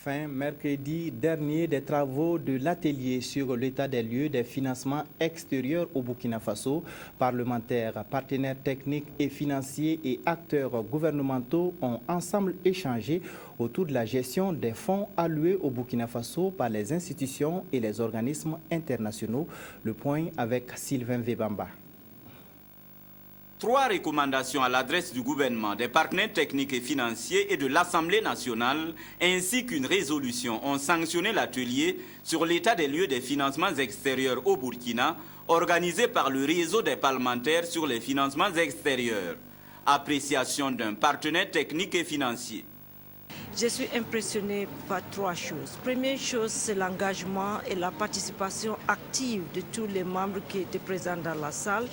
Fin mercredi dernier, des travaux de l'atelier sur l'état des lieux des financements extérieurs au Burkina Faso. Parlementaires, partenaires techniques et financiers et acteurs gouvernementaux ont ensemble échangé autour de la gestion des fonds alloués au Burkina Faso par les institutions et les organismes internationaux. Le point avec Sylvain Vebamba. 3 recommandations à l'adresse du gouvernement, des partenaires techniques et financiers et de l'Assemblée nationale, ainsi qu'une résolution ont sanctionné l'atelier sur l'état des lieux des financements extérieurs au Burkina, organisé par le réseau des parlementaires sur les financements extérieurs. Appréciation d'un partenaire technique et financier. Je suis impressionnée par 3 choses. Première chose, c'est l'engagement et la participation active de tous les membres qui étaient présents dans la salle.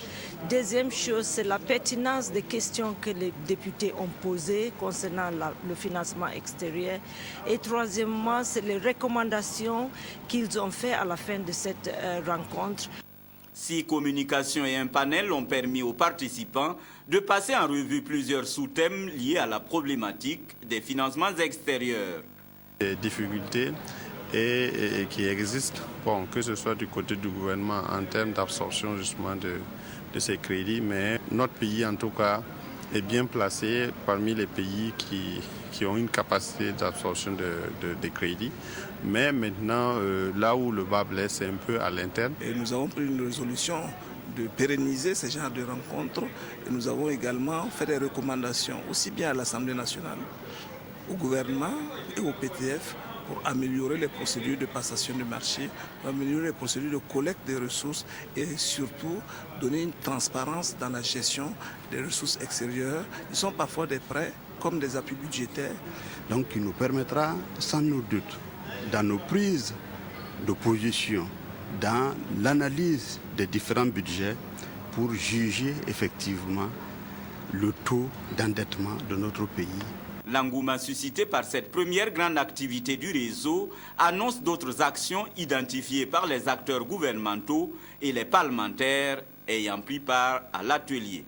Deuxième chose, c'est la pertinence des questions que les députés ont posées concernant le financement extérieur. Et troisièmement, c'est les recommandations qu'ils ont faites à la fin de cette rencontre. 6 communications et un panel ont permis aux participants de passer en revue plusieurs sous-thèmes liés à la problématique des financements extérieurs. Les difficultés qui existent, que ce soit du côté du gouvernement en termes d'absorption justement de ces crédits, mais notre pays en tout cas est bien placé parmi les pays qui ont une capacité d'absorption de crédits. Mais maintenant, là où le bas blesse, c'est un peu à l'interne. Et nous avons pris une résolution de pérenniser ce genre de rencontres. Et nous avons également fait des recommandations, aussi bien à l'Assemblée nationale, au gouvernement et au PTF, pour améliorer les procédures de passation de marché, pour améliorer les procédures de collecte des ressources et surtout donner une transparence dans la gestion des ressources extérieures. Ils sont parfois des prêts comme des appuis budgétaires. Donc qui nous permettra sans nul doute, dans nos prises de position, dans l'analyse des différents budgets, pour juger effectivement le taux d'endettement de notre pays. L'engouement suscité par cette première grande activité du réseau annonce d'autres actions identifiées par les acteurs gouvernementaux et les parlementaires ayant pris part à l'atelier.